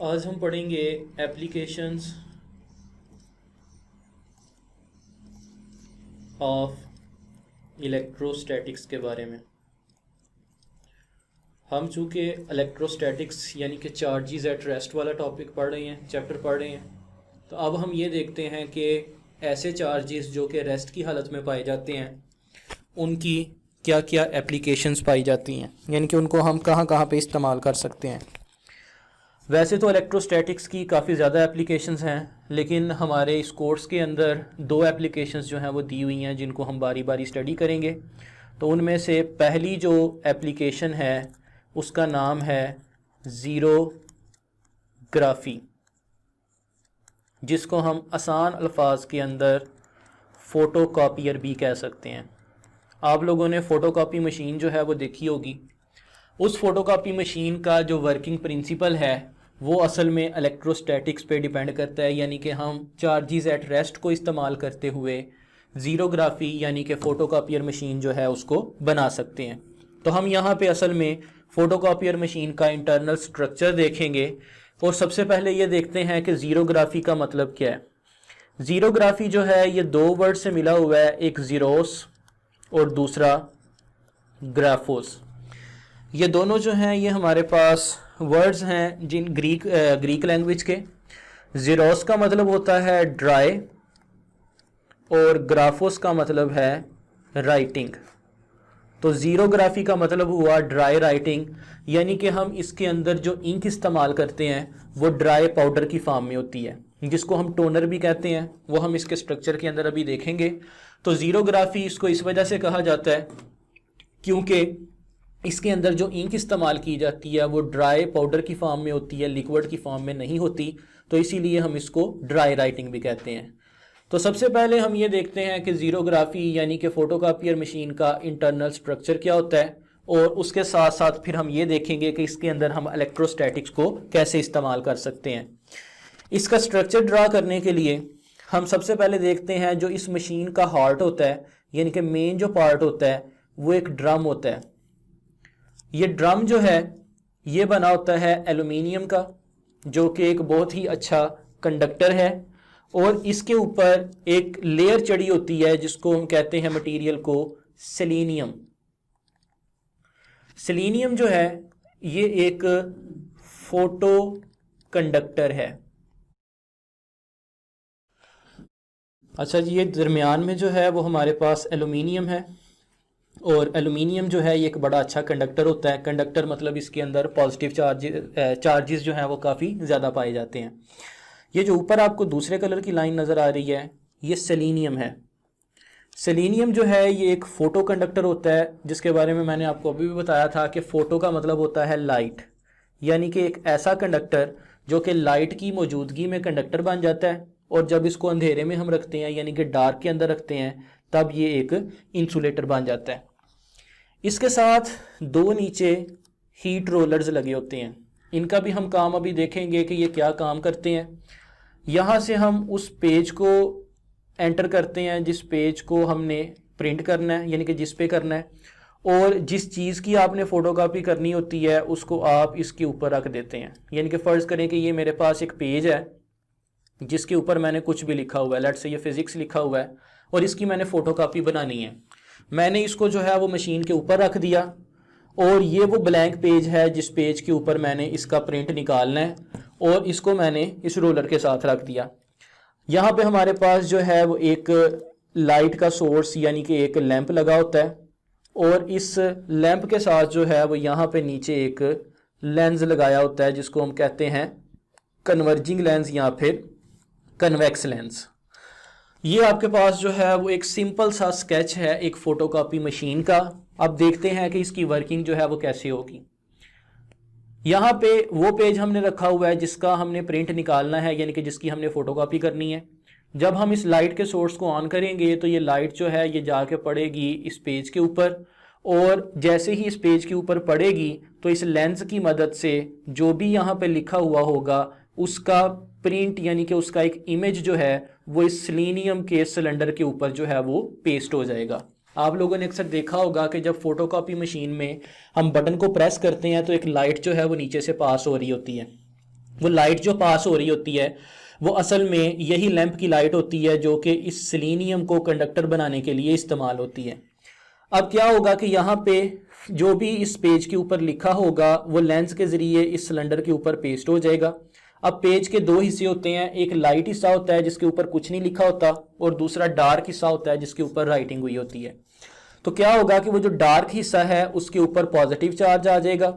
आज हम पढ़ेंगे एप्लीकेशंस ऑफ इलेक्ट्रोस्टैटिक्स के बारे में। हम चूँकि इलेक्ट्रोस्टैटिक्स यानी कि चार्जेस एट रेस्ट वाला टॉपिक पढ़ रहे हैं, चैप्टर पढ़ रहे हैं, तो अब हम ये देखते हैं कि ऐसे चार्जेस जो कि रेस्ट की हालत में पाए जाते हैं उनकी क्या क्या एप्लीकेशंस पाई जाती हैं, यानी कि उनको हम कहाँ कहाँ पे इस्तेमाल कर सकते हैं। वैसे तो इलेक्ट्रोस्टैटिक्स की काफ़ी ज़्यादा एप्लीकेशंस हैं, लेकिन हमारे इस कोर्स के अंदर दो एप्लीकेशंस जो हैं वो दी हुई हैं जिनको हम बारी बारी स्टडी करेंगे। तो उनमें से पहली जो एप्लीकेशन है उसका नाम है ज़ीरोग्राफ़ी, जिसको हम आसान अल्फाज के अंदर फ़ोटोकॉपियर भी कह सकते हैं। आप लोगों ने फ़ोटोकॉपी मशीन जो है वो देखी होगी। उस फ़ोटोकॉपी मशीन का जो वर्किंग प्रिंसिपल है वो असल में इलेक्ट्रोस्टैटिक्स पे डिपेंड करता है, यानी कि हम चार्जेस एट रेस्ट को इस्तेमाल करते हुए ज़ीरोग्राफ़ी यानी कि फ़ोटोकॉपियर मशीन जो है उसको बना सकते हैं। तो हम यहाँ पे असल में फ़ोटोकॉपियर मशीन का इंटरनल स्ट्रक्चर देखेंगे और सबसे पहले ये देखते हैं कि ज़ीरोग्राफ़ी का मतलब क्या है। ज़ीरोग्राफ़ी जो है ये दो वर्ड से मिला हुआ है, एक ज़ीरोस और दूसरा ग्राफोस। ये दोनों जो हैं ये हमारे पास वर्ड्स हैं जिन ग्रीक लैंग्वेज के। ज़ीरोस का मतलब होता है ड्राई और ग्राफोस का मतलब है राइटिंग। तो ज़ीरोग्राफ़ी का मतलब हुआ ड्राई राइटिंग, यानी कि हम इसके अंदर जो इंक इस्तेमाल करते हैं वो ड्राई पाउडर की फॉर्म में होती है, जिसको हम टोनर भी कहते हैं। वो हम इसके स्ट्रक्चर के अंदर अभी देखेंगे। तो ज़ीरोग्राफ़ी इसको इस वजह से कहा जाता है क्योंकि इसके अंदर जो इंक इस्तेमाल की जाती है वो ड्राई पाउडर की फॉर्म में होती है, लिक्विड की फॉर्म में नहीं होती। तो इसीलिए हम इसको ड्राई राइटिंग भी कहते हैं। तो सबसे पहले हम ये देखते हैं कि ज़ीरोग्राफ़ी यानी कि फ़ोटोकॉपियर मशीन का इंटरनल स्ट्रक्चर क्या होता है, और उसके साथ साथ फिर हम ये देखेंगे कि इसके अंदर हम इलेक्ट्रोस्टैटिक्स को कैसे इस्तेमाल कर सकते हैं। इसका स्ट्रक्चर ड्रा करने के लिए हम सबसे पहले देखते हैं जो इस मशीन का हार्ट होता है, यानी कि मेन जो पार्ट होता है वो एक ड्रम होता है। ये ड्रम जो है ये बना होता है एल्युमिनियम का, जो कि एक बहुत ही अच्छा कंडक्टर है, और इसके ऊपर एक लेयर चढ़ी होती है जिसको हम कहते हैं मटेरियल को सेलेनियम। सेलेनियम जो है ये एक फोटो कंडक्टर है। अच्छा जी, ये दरमियान में जो है वो हमारे पास एल्युमिनियम है, और एल्युमिनियम जो है ये एक बड़ा अच्छा कंडक्टर होता है। कंडक्टर मतलब इसके अंदर पॉजिटिव चार्जेस जो हैं वो काफ़ी ज़्यादा पाए जाते हैं। ये जो ऊपर आपको दूसरे कलर की लाइन नज़र आ रही है ये सेलेनियम है। सेलेनियम जो है ये एक फ़ोटो कंडक्टर होता है, जिसके बारे में मैंने आपको अभी भी बताया था कि फ़ोटो का मतलब होता है लाइट, यानी कि एक ऐसा कंडक्टर जो कि लाइट की मौजूदगी में कंडक्टर बन जाता है, और जब इसको अंधेरे में हम रखते हैं यानी कि डार्क के अंदर रखते हैं तब ये एक इंसुलेटर बन जाता है। इसके साथ दो नीचे हीट रोलर्स लगे होते हैं। इनका भी हम काम अभी देखेंगे कि ये क्या काम करते हैं। यहाँ से हम उस पेज को एंटर करते हैं जिस पेज को हमने प्रिंट करना है, यानी कि जिस पे करना है, और जिस चीज़ की आपने फ़ोटोकॉपी करनी होती है उसको आप इसके ऊपर रख देते हैं। यानी कि फ़र्ज़ करें कि ये मेरे पास एक पेज है जिसके ऊपर मैंने कुछ भी लिखा हुआ है, लेट्स से ये फिज़िक्स लिखा हुआ है, और इसकी मैंने फ़ोटोकॉपी बनानी है। मैंने इसको जो है वो मशीन के ऊपर रख दिया, और ये वो ब्लैंक पेज है जिस पेज के ऊपर मैंने इसका प्रिंट निकालना है, और इसको मैंने इस रोलर के साथ रख दिया। यहाँ पे हमारे पास जो है वो एक लाइट का सोर्स यानी कि एक लैंप लगा होता है, और इस लैंप के साथ जो है वो यहाँ पे नीचे एक लेंस लगाया होता है जिसको हम कहते हैं कन्वर्जिंग लेंस या फिर कन्वेक्स लेंस। ये आपके पास जो है वो एक सिंपल सा स्केच है एक फ़ोटोकॉपी मशीन का। अब देखते हैं कि इसकी वर्किंग जो है वो कैसे होगी। यहाँ पे वो पेज हमने रखा हुआ है जिसका हमने प्रिंट निकालना है, यानी कि जिसकी हमने फ़ोटोकॉपी करनी है। जब हम इस लाइट के सोर्स को ऑन करेंगे तो ये लाइट जो है ये जाके पड़ेगी इस पेज के ऊपर, और जैसे ही इस पेज के ऊपर पड़ेगी तो इस लेंस की मदद से जो भी यहाँ पे लिखा हुआ होगा उसका प्रिंट यानी कि उसका एक इमेज जो है वो इस सेलेनियम के सिलेंडर के ऊपर जो है वो पेस्ट हो जाएगा। आप लोगों ने अक्सर देखा होगा कि जब फोटोकॉपी मशीन में हम बटन को प्रेस करते हैं तो एक लाइट जो है वो नीचे से पास हो रही होती है। वो लाइट जो पास हो रही होती है वो असल में यही लैंप की लाइट होती है जो कि इस सेलेनियम को कंडक्टर बनाने के लिए इस्तेमाल होती है। अब क्या होगा कि यहाँ पे जो भी इस पेज के ऊपर लिखा होगा वो लेंस के ज़रिए इस सिलेंडर के ऊपर पेस्ट हो जाएगा। अब पेज के दो हिस्से होते हैं, एक लाइट हिस्सा होता है जिसके ऊपर कुछ नहीं लिखा होता और दूसरा डार्क हिस्सा होता है जिसके ऊपर राइटिंग हुई होती है। तो क्या होगा कि वो जो डार्क हिस्सा है उसके ऊपर पॉजिटिव चार्ज आ जाएगा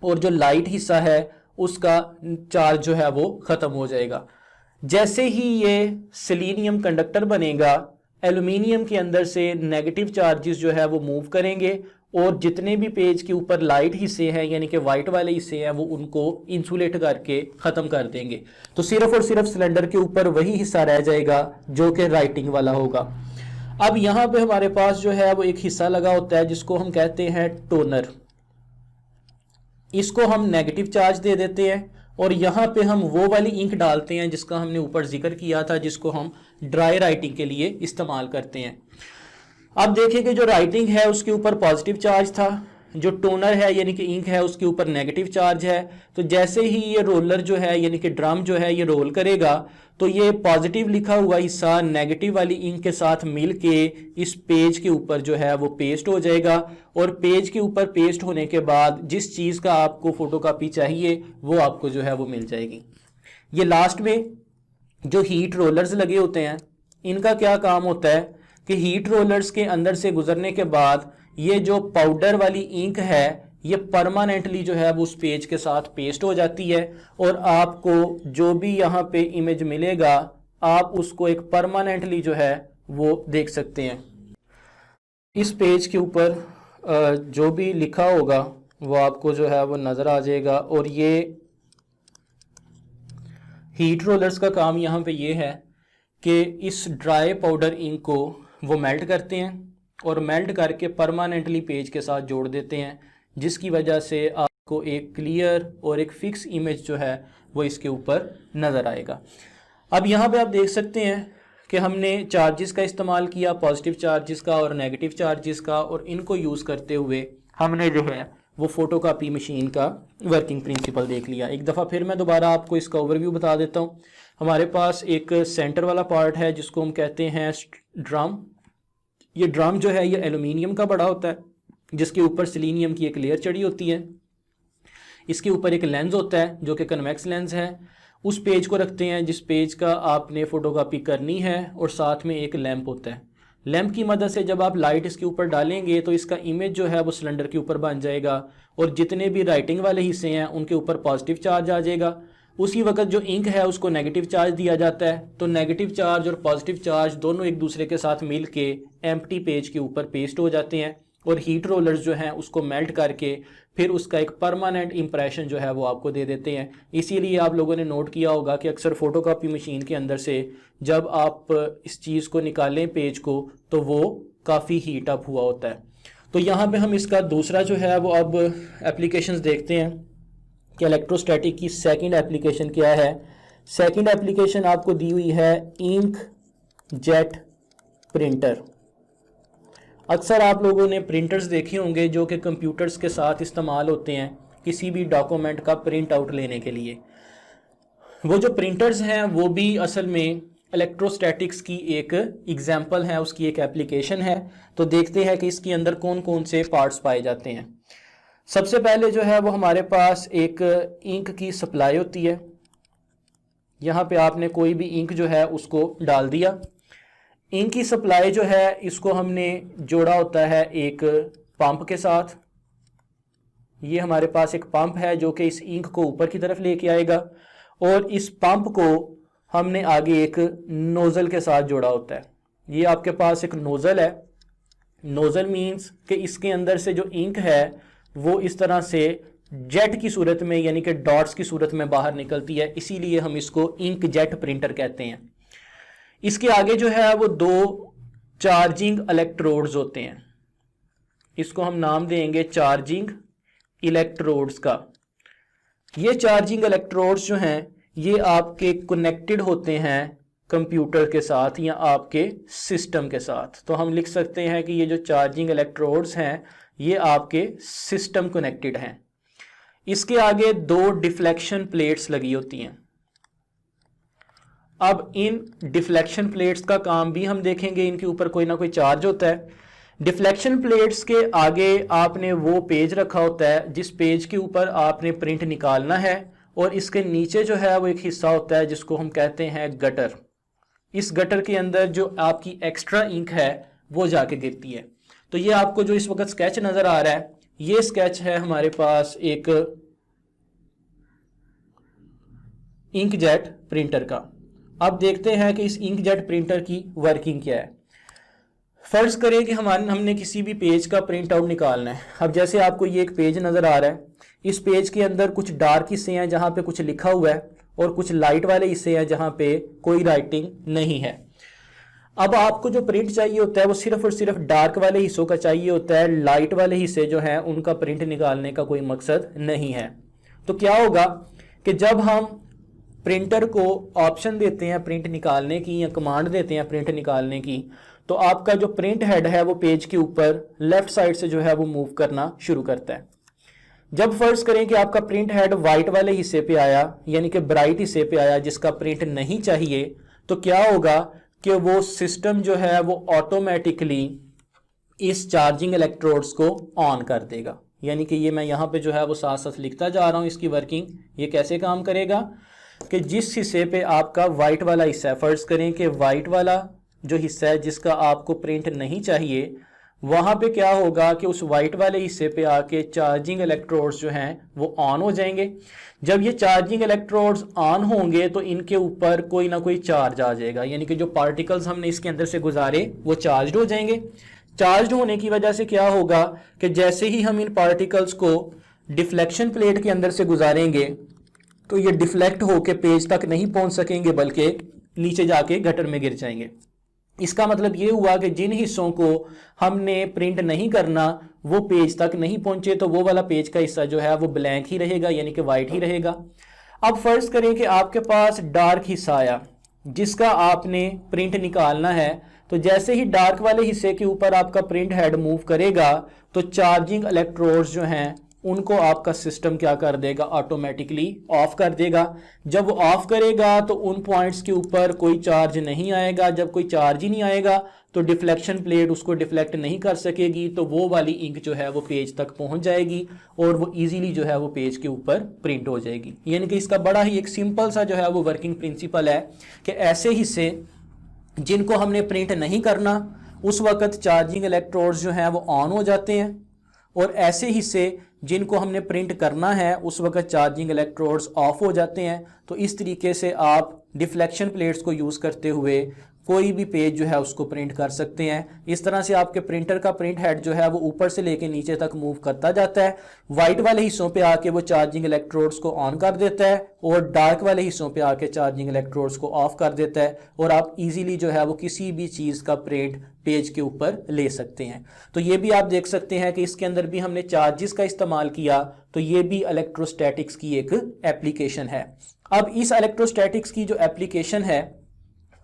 और जो लाइट हिस्सा है उसका चार्ज जो है वो ख़त्म हो जाएगा। जैसे ही ये सेलेनियम कंडक्टर बनेगा, एल्यूमिनियम के अंदर से नेगेटिव चार्जेस जो है वो मूव करेंगे और जितने भी पेज के ऊपर लाइट हिस्से हैं यानी कि वाइट वाले हिस्से हैं वो उनको इंसुलेट करके ख़त्म कर देंगे। तो सिर्फ और सिर्फ सिलेंडर के ऊपर वही हिस्सा रह जाएगा जो कि राइटिंग वाला होगा। अब यहाँ पे हमारे पास जो है वो एक हिस्सा लगा होता है जिसको हम कहते हैं टोनर। इसको हम नेगेटिव चार्ज दे देते हैं और यहाँ पे हम वो वाली इंक डालते हैं जिसका हमने ऊपर जिक्र किया था, जिसको हम ड्राई राइटिंग के लिए इस्तेमाल करते हैं। अब देखें कि जो राइटिंग है उसके ऊपर पॉजिटिव चार्ज था, जो टोनर है यानी कि इंक है उसके ऊपर नेगेटिव चार्ज है। तो जैसे ही ये रोलर जो है यानी कि ड्रम जो है ये रोल करेगा तो ये पॉजिटिव लिखा हुआ हिस्सा नेगेटिव वाली इंक के साथ मिल के इस पेज के ऊपर जो है वो पेस्ट हो जाएगा और पेज के ऊपर पेस्ट होने के बाद जिस चीज़ का आपको फोटोकॉपी चाहिए वो आपको जो है वो मिल जाएगी। ये लास्ट में जो हीट रोलर्स लगे होते हैं इनका क्या काम होता है कि हीट रोलर्स के अंदर से गुजरने के बाद ये जो पाउडर वाली इंक है ये परमानेंटली जो है वो उस पेज के साथ पेस्ट हो जाती है और आपको जो भी यहाँ पे इमेज मिलेगा आप उसको एक परमानेंटली जो है वो देख सकते हैं। इस पेज के ऊपर जो भी लिखा होगा वो आपको जो है वो नज़र आ जाएगा। और ये हीट रोलर्स का काम यहाँ पे ये है कि इस ड्राई पाउडर इंक को वो मेल्ट करते हैं और मेल्ट करके परमानेंटली पेज के साथ जोड़ देते हैं, जिसकी वजह से आपको एक क्लियर और एक फिक्स इमेज जो है वो इसके ऊपर नज़र आएगा। अब यहाँ पे आप देख सकते हैं कि हमने चार्जेस का इस्तेमाल किया, पॉजिटिव चार्जेस का और नेगेटिव चार्जेस का, और इनको यूज़ करते हुए हमने जो है वो फ़ोटोकॉपी मशीन का वर्किंग प्रिंसिपल देख लिया। एक दफ़ा फिर मैं दोबारा आपको इसका ओवरव्यू बता देता हूँ। हमारे पास एक सेंटर वाला पार्ट है जिसको हम कहते हैं ड्रम। ये ड्रम जो है ये एल्यूमिनियम का बड़ा होता है जिसके ऊपर सेलेनियम की एक लेयर चढ़ी होती है। इसके ऊपर एक लेंस होता है जो कि कन्वेक्स लेंस है। उस पेज को रखते हैं जिस पेज का आपने फ़ोटोकॉपी करनी है और साथ में एक लैंप होता है। लैंप की मदद से जब आप लाइट इसके ऊपर डालेंगे तो इसका इमेज जो है वो सिलेंडर के ऊपर बन जाएगा और जितने भी राइटिंग वाले हिस्से हैं उनके ऊपर पॉजिटिव चार्ज आ जाएगा। उसी वक्त जो इंक है उसको नेगेटिव चार्ज दिया जाता है, तो नेगेटिव चार्ज और पॉजिटिव चार्ज दोनों एक दूसरे के साथ मिल के एम्प्टी पेज के ऊपर पेस्ट हो जाते हैं और हीट रोलर्स जो हैं उसको मेल्ट करके फिर उसका एक परमानेंट इंप्रेशन जो है वो आपको दे देते हैं। इसीलिए आप लोगों ने नोट किया होगा कि अक्सर फ़ोटोकॉपी मशीन के अंदर से जब आप इस चीज़ को निकालें पेज को तो वो काफ़ी हीट अप हुआ होता है। तो यहाँ पे हम इसका दूसरा जो है वो अब एप्लीकेशंस देखते हैं कि इलेक्ट्रोस्टैटिक की सेकंड एप्लीकेशन क्या है। सेकंड एप्लीकेशन आपको दी हुई है इंक जेट प्रिंटर। अक्सर आप लोगों ने प्रिंटर्स देखे होंगे जो कि कंप्यूटर्स के साथ इस्तेमाल होते हैं किसी भी डॉक्यूमेंट का प्रिंट आउट लेने के लिए। वो जो प्रिंटर्स हैं वो भी असल में इलेक्ट्रोस्टैटिक्स की एक एग्जाम्पल है, उसकी एक एप्लीकेशन है। तो देखते हैं कि इसके अंदर कौन कौन से पार्ट्स पाए जाते हैं। सबसे पहले जो है वो हमारे पास एक इंक की सप्लाई होती है। यहाँ पे आपने कोई भी इंक जो है उसको डाल दिया। इंक की सप्लाई जो है इसको हमने जोड़ा होता है एक पंप के साथ। ये हमारे पास एक पंप है जो कि इस इंक को ऊपर की तरफ लेके आएगा और इस पंप को हमने आगे एक नोज़ल के साथ जोड़ा होता है। ये आपके पास एक नोज़ल है। नोज़ल मीन्स कि इसके अंदर से जो इंक है वो इस तरह से जेट की सूरत में यानी कि डॉट्स की सूरत में बाहर निकलती है, इसीलिए हम इसको इंक जेट प्रिंटर कहते हैं। इसके आगे जो है वो दो चार्जिंग इलेक्ट्रोड्स होते हैं, इसको हम नाम देंगे चार्जिंग इलेक्ट्रोड्स का। ये चार्जिंग इलेक्ट्रोड्स जो हैं ये आपके कनेक्टेड होते हैं कंप्यूटर के साथ या आपके सिस्टम के साथ। तो हम लिख सकते हैं कि ये जो चार्जिंग इलेक्ट्रोड्स हैं ये आपके सिस्टम कनेक्टेड हैं। इसके आगे दो डिफ्लेक्शन प्लेट्स लगी होती हैं। अब इन डिफ्लेक्शन प्लेट्स का काम भी हम देखेंगे, इनके ऊपर कोई ना कोई चार्ज होता है। डिफ्लेक्शन प्लेट्स के आगे आपने वो पेज रखा होता है जिस पेज के ऊपर आपने प्रिंट निकालना है, और इसके नीचे जो है वो एक हिस्सा होता है जिसको हम कहते हैं गटर। इस गटर के अंदर जो आपकी एक्स्ट्रा इंक है वो जाके गिरती है। तो ये आपको जो इस वक्त स्केच नजर आ रहा है, ये स्केच है हमारे पास एक इंकजेट प्रिंटर का। अब देखते हैं कि इस इंकजेट प्रिंटर की वर्किंग क्या है। फर्ज करें कि हमने किसी भी पेज का प्रिंट आउट निकालना है। अब जैसे आपको ये एक पेज नजर आ रहा है, इस पेज के अंदर कुछ डार्क हिस्से हैं जहां पे कुछ लिखा हुआ है, और कुछ लाइट वाले हिस्से हैं जहां पे कोई राइटिंग नहीं है। अब आपको जो प्रिंट चाहिए होता है वो सिर्फ और सिर्फ डार्क वाले हिस्सों का चाहिए होता है, लाइट वाले हिस्से जो हैं उनका प्रिंट निकालने का कोई मकसद नहीं है। तो क्या होगा कि जब हम प्रिंटर को ऑप्शन देते हैं प्रिंट निकालने की, या कमांड देते हैं प्रिंट निकालने की, तो आपका जो प्रिंट हेड है वो पेज के ऊपर लेफ्ट साइड से जो है वो मूव करना शुरू करता है। जब फर्ज करें कि आपका प्रिंट हेड वाइट वाले हिस्से पे आया, यानी कि ब्राइट हिस्से पे आया जिसका प्रिंट नहीं चाहिए, तो क्या होगा कि वो सिस्टम जो है वो ऑटोमेटिकली इस चार्जिंग इलेक्ट्रोड्स को ऑन कर देगा। यानी कि ये मैं यहाँ पे जो है वो साथ साथ लिखता जा रहा हूँ इसकी वर्किंग। ये कैसे काम करेगा कि जिस हिस्से पे आपका वाइट वाला हिस्सा है, फर्ज करें कि वाइट वाला जो हिस्सा है जिसका आपको प्रिंट नहीं चाहिए, वहां पे क्या होगा कि उस वाइट वाले हिस्से पे आके चार्जिंग इलेक्ट्रोड्स जो हैं वो ऑन हो जाएंगे। जब ये चार्जिंग इलेक्ट्रोड्स ऑन होंगे तो इनके ऊपर कोई ना कोई चार्ज आ जाएगा, यानी कि जो पार्टिकल्स हमने इसके अंदर से गुजारे वो चार्ज हो जाएंगे। चार्ज होने की वजह से क्या होगा कि जैसे ही हम इन पार्टिकल्स को डिफ्लेक्शन प्लेट के अंदर से गुजारेंगे तो ये डिफ्लेक्ट होके पेज तक नहीं पहुंच सकेंगे, बल्कि नीचे जाके गटर में गिर जाएंगे। इसका मतलब ये हुआ कि जिन हिस्सों को हमने प्रिंट नहीं करना वो पेज तक नहीं पहुंचे, तो वो वाला पेज का हिस्सा जो है वो ब्लैंक ही रहेगा, यानी कि वाइट ही रहेगा। अब फर्ज करें कि आपके पास डार्क हिस्सा आया जिसका आपने प्रिंट निकालना है, तो जैसे ही डार्क वाले हिस्से के ऊपर आपका प्रिंट हेड मूव करेगा तो चार्जिंग इलेक्ट्रोड्स जो हैं उनको आपका सिस्टम क्या कर देगा, ऑटोमेटिकली ऑफ कर देगा। जब वो ऑफ करेगा तो उन पॉइंट्स के ऊपर कोई चार्ज नहीं आएगा। जब कोई चार्ज ही नहीं आएगा तो डिफ्लेक्शन प्लेट उसको डिफ्लेक्ट नहीं कर सकेगी, तो वो वाली इंक जो है वो पेज तक पहुंच जाएगी और वो इजीली जो है वो पेज के ऊपर प्रिंट हो जाएगी। यानी कि इसका बड़ा ही एक सिंपल सा जो है वो वर्किंग प्रिंसिपल है कि ऐसे हिस्से जिनको हमने प्रिंट नहीं करना उस वक्त चार्जिंग इलेक्ट्रोड्स जो हैं वो ऑन हो जाते हैं, और ऐसे हिस्से जिनको हमने प्रिंट करना है उस वक्त चार्जिंग इलेक्ट्रोड्स ऑफ हो जाते हैं। तो इस तरीके से आप डिफ्लेक्शन प्लेट्स को यूज़ करते हुए कोई भी पेज जो है उसको प्रिंट कर सकते हैं। इस तरह से आपके प्रिंटर का प्रिंट हेड जो है वो ऊपर से लेके नीचे तक मूव करता जाता है। वाइट वाले हिस्सों पे आके वो चार्जिंग इलेक्ट्रोड्स को ऑन कर देता है और डार्क वाले हिस्सों पे आके चार्जिंग इलेक्ट्रोड्स को ऑफ कर देता है, और आप इजीली जो है वो किसी भी चीज़ का प्रिंट पेज के ऊपर ले सकते हैं। तो ये भी आप देख सकते हैं कि इसके अंदर भी हमने चार्जेस का इस्तेमाल किया, तो ये भी इलेक्ट्रोस्टैटिक्स की एक एप्लीकेशन है। अब इस इलेक्ट्रोस्टैटिक्स की जो एप्लीकेशन है,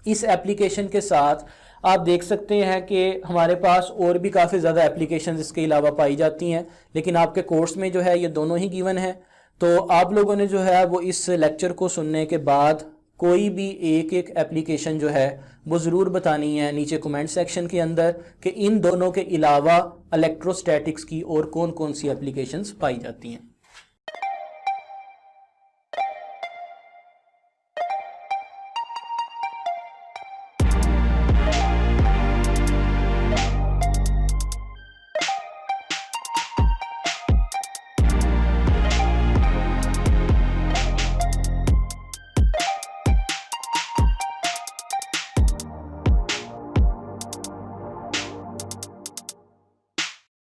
इस एप्लीकेशन के साथ आप देख सकते हैं कि हमारे पास और भी काफ़ी ज़्यादा एप्लीकेशंस इसके अलावा पाई जाती हैं, लेकिन आपके कोर्स में जो है ये दोनों ही गिवन है। तो आप लोगों ने जो है वो इस लेक्चर को सुनने के बाद कोई भी एक एक एप्लीकेशन जो है वो ज़रूर बतानी है नीचे कमेंट सेक्शन के अंदर कि इन दोनों के अलावा इलेक्ट्रोस्टैटिक्स की और कौन कौन सी एप्लीकेशंस पाई जाती हैं।